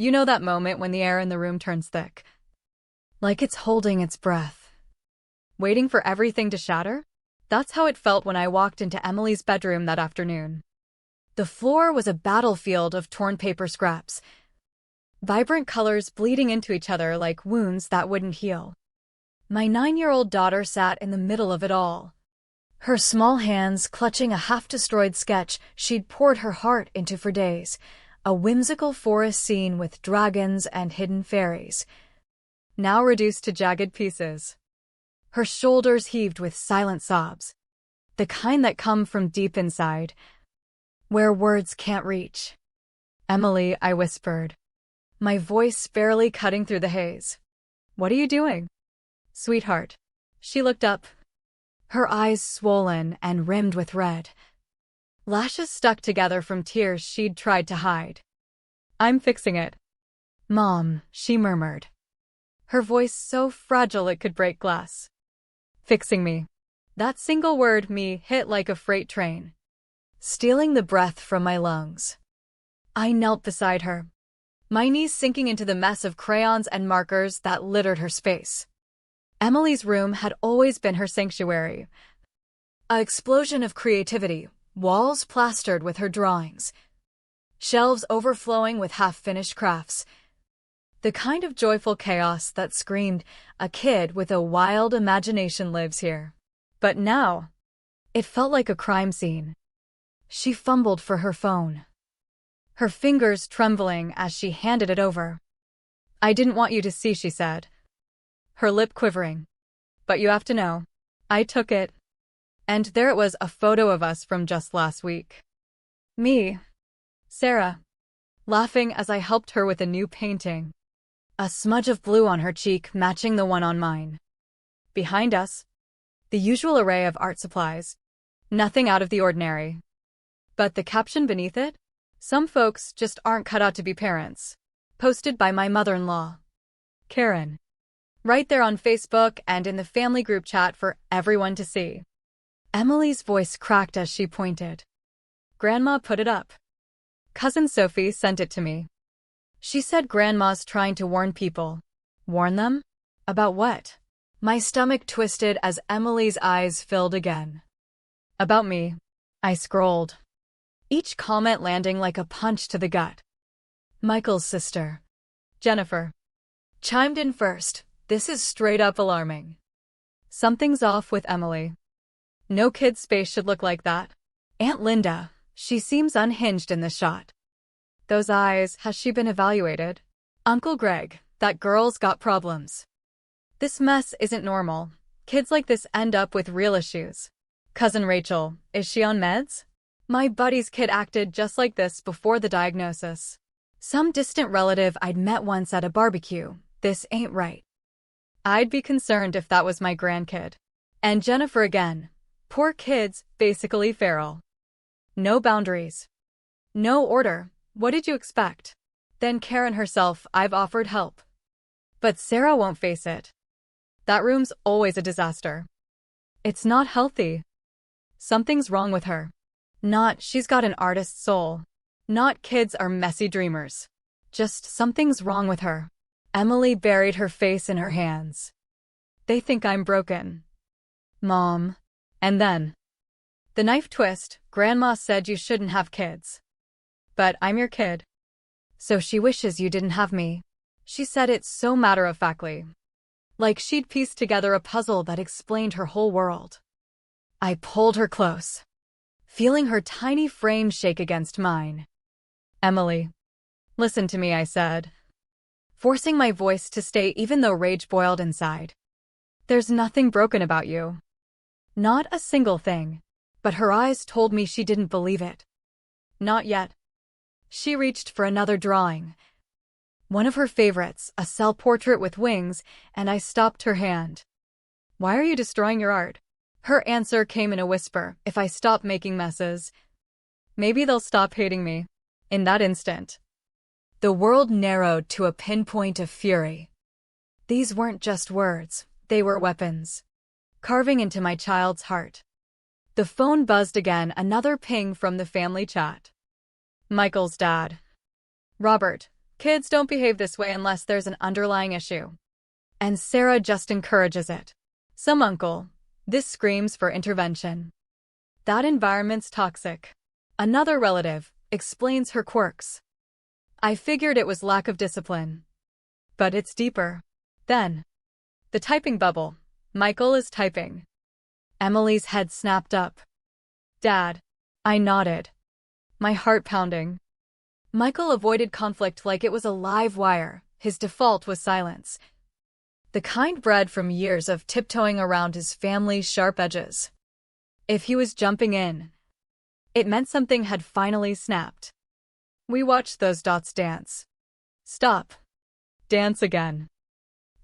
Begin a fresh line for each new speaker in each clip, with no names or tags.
You know that moment when the air in the room turns thick, like it's holding its breath, waiting for everything to shatter? That's how it felt when I walked into Emily's bedroom that afternoon. The floor was a battlefield of torn paper scraps, vibrant colors bleeding into each other like wounds that wouldn't heal. My 9-year-old daughter sat in the middle of it all, her small hands clutching a half-destroyed sketch she'd poured her heart into for days, a whimsical forest scene with dragons and hidden fairies, now reduced to jagged pieces. Her shoulders heaved with silent sobs, the kind that come from deep inside, where words can't reach. "Emily," I whispered, my voice barely cutting through the haze. "What are you doing?" "Sweetheart." She looked up, her eyes swollen and rimmed with red, lashes stuck together from tears she'd tried to hide. "I'm fixing it." "Mom," she murmured, her voice so fragile it could break glass. Fixing me. That single word hit like a freight train, stealing the breath from my lungs. I knelt beside her, my knees sinking into the mess of crayons and markers that littered her space. Emily's room had always been her sanctuary, an explosion of creativity, walls plastered with her drawings, shelves overflowing with half-finished crafts. The kind of joyful chaos that screamed, "A kid with a wild imagination lives here." But now, it felt like a crime scene. She fumbled for her phone, her fingers trembling as she handed it over. "I didn't want you to see," she said, her lip quivering. "But you have to know. I took it." And there it was, a photo of us from just last week. Me, Sarah, laughing as I helped her with a new painting, a smudge of blue on her cheek matching the one on mine. Behind us, the usual array of art supplies, nothing out of the ordinary. But the caption beneath it? "Some folks just aren't cut out to be parents." Posted by my mother-in-law, Karen. Right there on Facebook and in the family group chat for everyone to see. Emily's voice cracked as she pointed. "Grandma put it up. Cousin Sophie sent it to me. She said Grandma's trying to warn people." "Warn them? About what?" My stomach twisted as Emily's eyes filled again. "About me." I scrolled, each comment landing like a punch to the gut. Michael's sister, Jennifer, chimed in first. "This is straight up alarming. Something's off with Emily. No kid's space should look like that. Aunt Linda, she seems unhinged in this shot. Those eyes, has she been evaluated? Uncle Greg, that girl's got problems. This mess isn't normal. Kids like this end up with real issues. Cousin Rachel, is she on meds? My buddy's kid acted just like this before the diagnosis. Some distant relative I'd met once at a barbecue. This ain't right. I'd be concerned if that was my grandkid." And Jennifer again. "Poor kids, basically feral. No boundaries. No order. What did you expect?" Then Karen herself, "I've offered help. But Sarah won't face it. That room's always a disaster. It's not healthy. Something's wrong with her. Not, she's got an artist's soul. Not, kids are messy dreamers. Just something's wrong with her." Emily buried her face in her hands. "They think I'm broken. Mom." And then, the knife twist, "Grandma said you shouldn't have kids. But I'm your kid. So she wishes you didn't have me." She said it so matter-of-factly, like she'd pieced together a puzzle that explained her whole world. I pulled her close, feeling her tiny frame shake against mine. "Emily, listen to me," I said, forcing my voice to stay even though rage boiled inside. "There's nothing broken about you. Not a single thing." But her eyes told me she didn't believe it. Not yet. She reached for another drawing, one of her favorites, a cell portrait with wings, and I stopped her hand. "Why are you destroying your art?" Her answer came in a whisper. "If I stop making messes, maybe they'll stop hating me." In that instant, the world narrowed to a pinpoint of fury. These weren't just words, they were weapons, carving into my child's heart. The phone buzzed again, another ping from the family chat. "Michael's dad. Robert, Kids don't behave this way unless there's an underlying issue. And Sarah just encourages it. Some uncle. This screams for intervention. That environment's toxic. Another relative explains her quirks. I figured it was lack of discipline. But it's deeper. Then, the typing bubble. Michael is typing. Emily's head snapped up. Dad. I nodded. My heart pounding. Michael avoided conflict like it was a live wire. His default was silence. The kind bred from years of tiptoeing around his family's sharp edges. If he was jumping in, it meant something had finally snapped. We watched those dots dance. Stop. Dance again.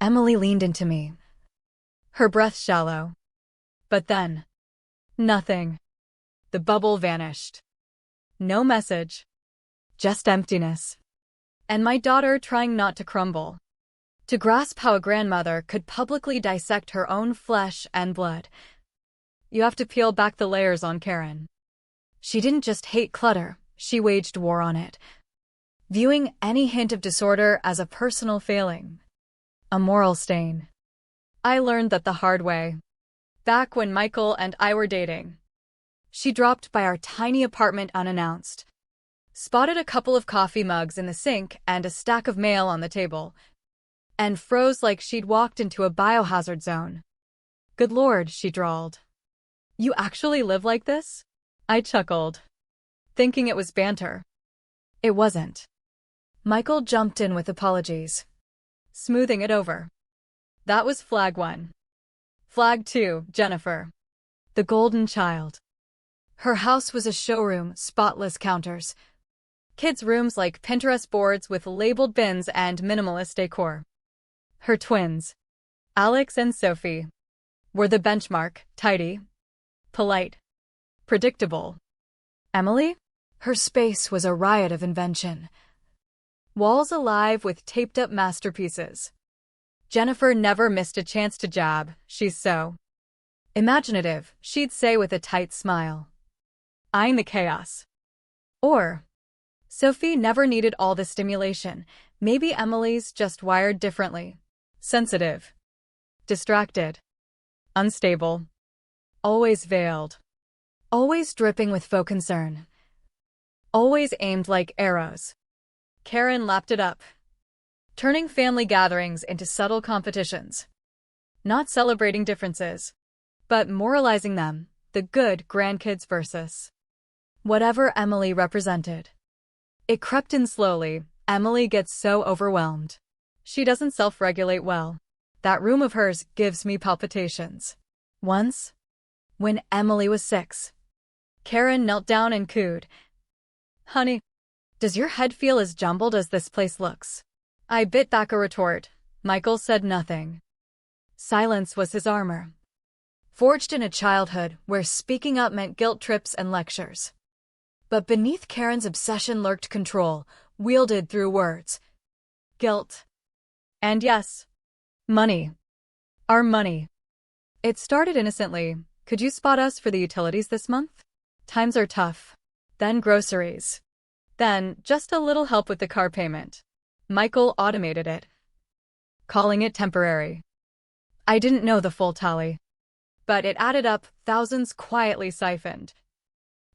Emily leaned into me. Her breath shallow. But then, nothing. The bubble vanished. No message. Just emptiness. And my daughter trying not to crumble. To grasp how a grandmother could publicly dissect her own flesh and blood. You have to peel back the layers on Karen. She didn't just hate clutter, she waged war on it. Viewing any hint of disorder as a personal failing. A moral stain. I learned that the hard way. Back when Michael and I were dating. She dropped by our tiny apartment unannounced. Spotted a couple of coffee mugs in the sink and a stack of mail on the table. And froze like she'd walked into a biohazard zone. Good Lord, she drawled. You actually live like this? I chuckled, thinking it was banter. It wasn't. Michael jumped in with apologies, smoothing it over. That was flag 1. Flag 2, Jennifer. The golden child. Her house was a showroom, spotless counters. Kids' rooms like Pinterest boards with labeled bins and minimalist decor. Her twins, Alex and Sophie, were the benchmark, tidy, polite, predictable. Emily? Her space was a riot of invention. Walls alive with taped-up masterpieces. Jennifer never missed a chance to jab, she's so imaginative, she'd say with a tight smile. Eyeing the chaos. Or, Sophie never needed all the stimulation, maybe Emily's just wired differently. Sensitive. Distracted. Unstable. Always veiled. Always dripping with faux concern. Always aimed like arrows. Karen lapped it up, turning family gatherings into subtle competitions. Not celebrating differences, but moralizing them, the good grandkids versus whatever Emily represented. It crept in slowly. Emily gets so overwhelmed. She doesn't self-regulate well. That room of hers gives me palpitations. Once, when Emily was 6, Karen knelt down and cooed. Honey, does your head feel as jumbled as this place looks? I bit back a retort. Michael said nothing. Silence was his armor. Forged in a childhood where speaking up meant guilt trips and lectures. But beneath Karen's obsession lurked control, wielded through words. Guilt. And yes, money. Our money. It started innocently. Could you spot us for the utilities this month? Times are tough. Then groceries. Then just a little help with the car payment. Michael automated it, calling it temporary. I didn't know the full tally, but it added up, thousands quietly siphoned.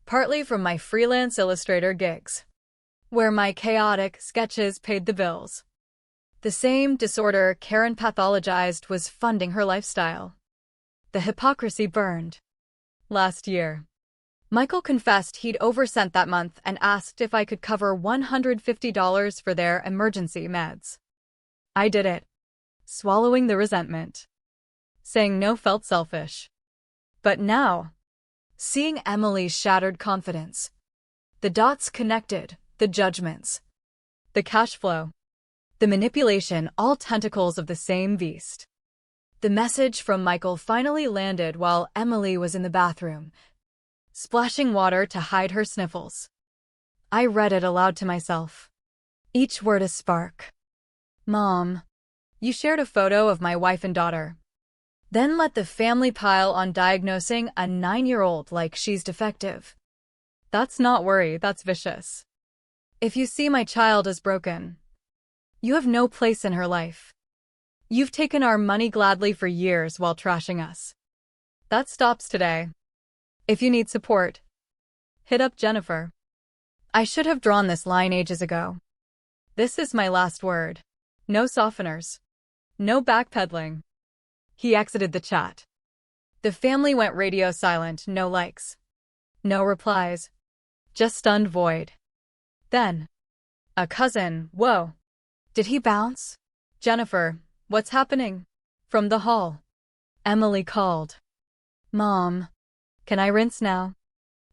Partly from my freelance illustrator gigs, where my chaotic sketches paid the bills. The same disorder Karen pathologized was funding her lifestyle. The hypocrisy burned. Last year, Michael confessed he'd oversent that month and asked if I could cover $150 for their emergency meds. I did it, swallowing the resentment. Saying no felt selfish. But now, seeing Emily's shattered confidence, the dots connected, the judgments, the cash flow, the manipulation, all tentacles of the same beast. The message from Michael finally landed while Emily was in the bathroom, splashing water to hide her sniffles. I read it aloud to myself. Each word a spark. Mom, you shared a photo of my wife and daughter. Then let the family pile on diagnosing a 9-year-old like she's defective. That's not worry, that's vicious. If you see my child as broken, You have no place in her life. You've taken our money gladly for years while trashing us. That stops today. If you need support, hit up Jennifer. I should have drawn this line ages ago. This is my last word. No softeners. No backpedaling. He exited the chat. The family went radio silent, no likes. No replies. Just stunned void. Then, a cousin, whoa. Did he bounce? Jennifer, what's happening? From the hall. Emily called. Mom, can I rinse now?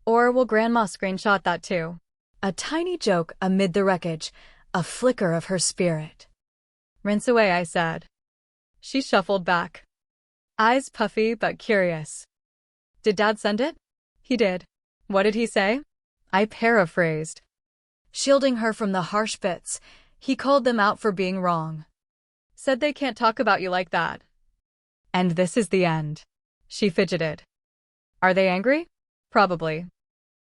Or will Grandma screenshot that too? A tiny joke amid the wreckage, a flicker of her spirit. Rinse away, I said. She shuffled back. Eyes puffy but curious. Did Dad send it? He did. What did he say? I paraphrased. Shielding her from the harsh bits, he called them out for being wrong. Said they can't talk about you like that. And this is the end. She fidgeted. Are they angry? Probably.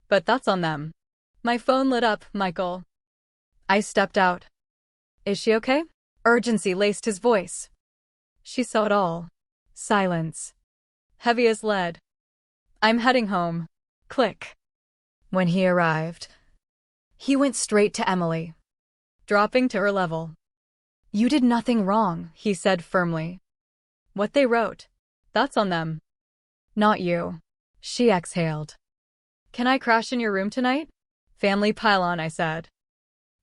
But that's on them. My phone lit up, Michael. I stepped out. Is she okay? Urgency laced his voice. She saw it all. Silence. Heavy as lead. I'm heading home. Click. When he arrived, he went straight to Emily, dropping to her level. You did nothing wrong, he said firmly. What they wrote, that's on them. Not you. She exhaled. Can I crash in your room tonight? Family pile-on, I said.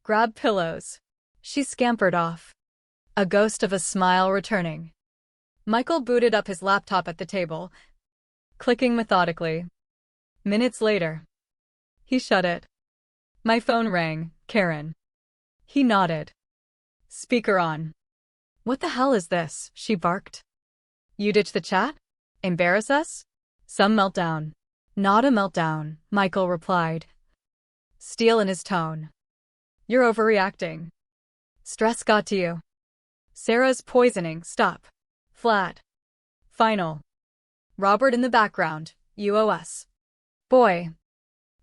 Grab pillows. She scampered off, a ghost of a smile returning. Michael booted up his laptop at the table, clicking methodically. Minutes later, he shut it. My phone rang, Karen. He nodded. Speaker on. What the hell is this? She barked. You ditch the chat? Embarrass us? Some meltdown. Not a meltdown, Michael replied. Steel in his tone. You're overreacting. Stress got to you. Sarah's poisoning, stop. Flat. Final. Robert in the background, UOS. Boy.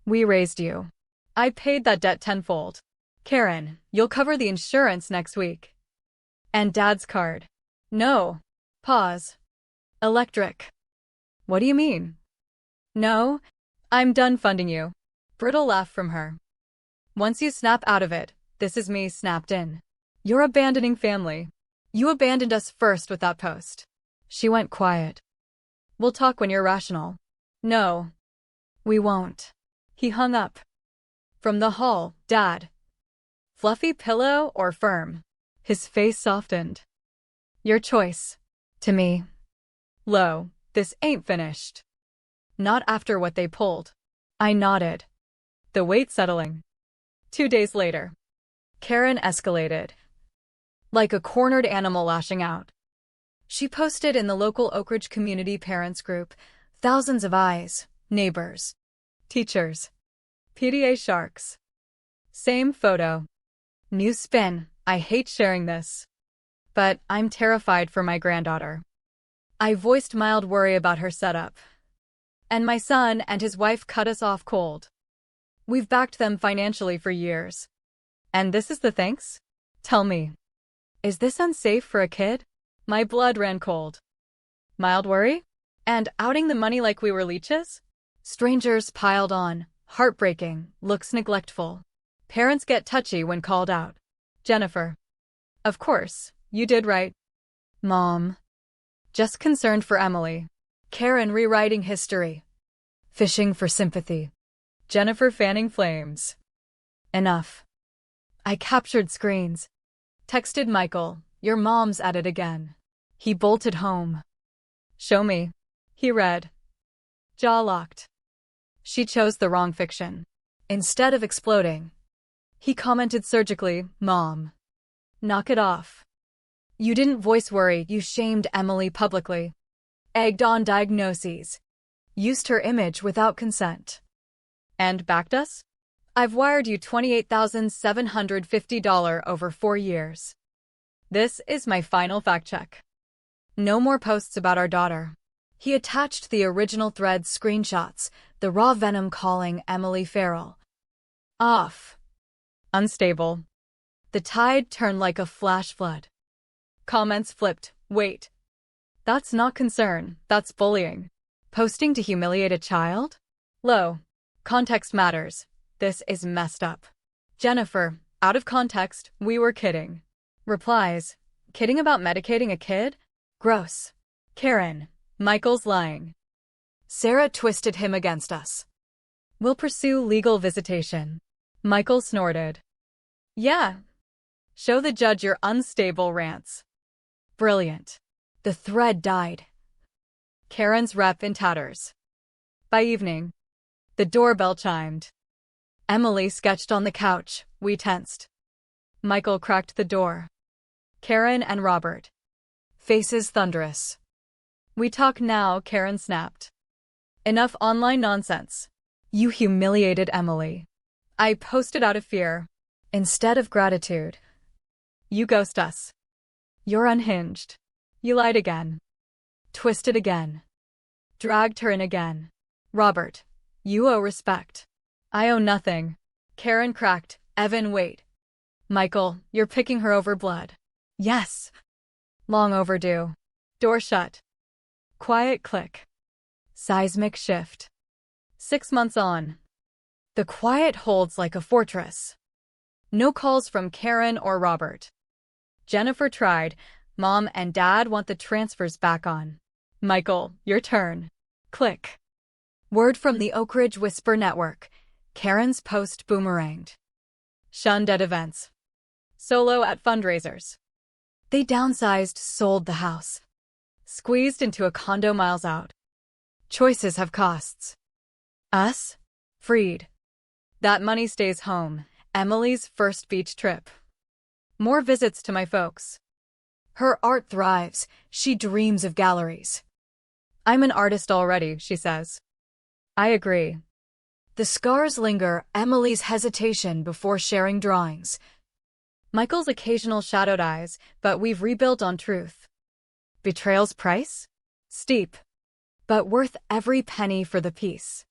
We raised you. I paid that debt tenfold. Karen, you'll cover the insurance next week. And Dad's card. No. Pause. Electric. What do you mean? No. I'm done funding you. Brittle laugh from her. Once you snap out of it, this is me snapped in. You're abandoning family. You abandoned us first with that post. She went quiet. We'll talk when you're rational. No. We won't. He hung up. From the hall, Dad. Fluffy pillow or firm? His face softened. Your choice. To me. Low, this ain't finished. Not after what they pulled. I nodded. The weight settling. 2 days later. Karen escalated. Like a cornered animal lashing out. She posted in the local Oak Ridge community parents group, thousands of eyes, neighbors, teachers, PTA sharks. Same photo. New spin, I hate sharing this. But I'm terrified for my granddaughter. I voiced mild worry about her setup. And my son and his wife cut us off cold. We've backed them financially for years. And this is the thanks? Tell me. Is this unsafe for a kid? My blood ran cold. Mild worry? And outing the money like we were leeches? Strangers piled on, heartbreaking, looks neglectful. Parents get touchy when called out. Jennifer. Of course, you did right. Mom. Just concerned for Emily. Karen rewriting history. Fishing for sympathy. Jennifer fanning flames. Enough. I captured screens. Texted Michael, your mom's at it again. He bolted home. Show me. He read. Jaw locked. She chose the wrong fiction. Instead of exploding, he commented surgically, Mom. Knock it off. You didn't voice worry, you shamed Emily publicly. Egged on diagnoses. Used her image without consent. And backed us? I've wired you $28,750 over 4 years. This is my final fact check. No more posts about our daughter. He attached the original thread screenshots, the raw venom calling Emily feral. Off. Unstable. The tide turned like a flash flood. Comments flipped. Wait. That's not concern, that's bullying. Posting to humiliate a child? Low. Context matters. This is messed up. Jennifer, out of context, we were kidding. Replies, kidding about medicating a kid? Gross. Karen, Michael's lying. Sarah twisted him against us. We'll pursue legal visitation. Michael snorted. Yeah. Show the judge your unstable rants. Brilliant. The thread died. Karen's rep in tatters. By evening, the doorbell chimed. Emily sketched on the couch. We tensed. Michael cracked the door. Karen and Robert. Faces thunderous. We talk now, Karen snapped. Enough online nonsense. You humiliated Emily. I posted out of fear. Instead of gratitude. You ghost us. You're unhinged. You lied again. Twisted again. Dragged her in again. Robert, you owe respect. I owe nothing. Karen cracked. Evan, wait. Michael, you're picking her over blood. Yes. Long overdue. Door shut. Quiet click. Seismic shift. 6 months on. The quiet holds like a fortress. No calls from Karen or Robert. Jennifer tried. Mom and Dad want the transfers back on. Michael, your turn. Click. Word from the Oak Ridge Whisper Network. Karen's post boomeranged. Shunned at events. Solo at fundraisers. They downsized, sold the house. Squeezed into a condo miles out. Choices have costs. Us? Freed. That money stays home. Emily's first beach trip. More visits to my folks. Her art thrives. She dreams of galleries. I'm an artist already, she says. I agree. The scars linger, Emily's hesitation before sharing drawings. Michael's occasional shadowed eyes, but we've rebuilt on truth. Betrayal's price? Steep. But worth every penny for the peace.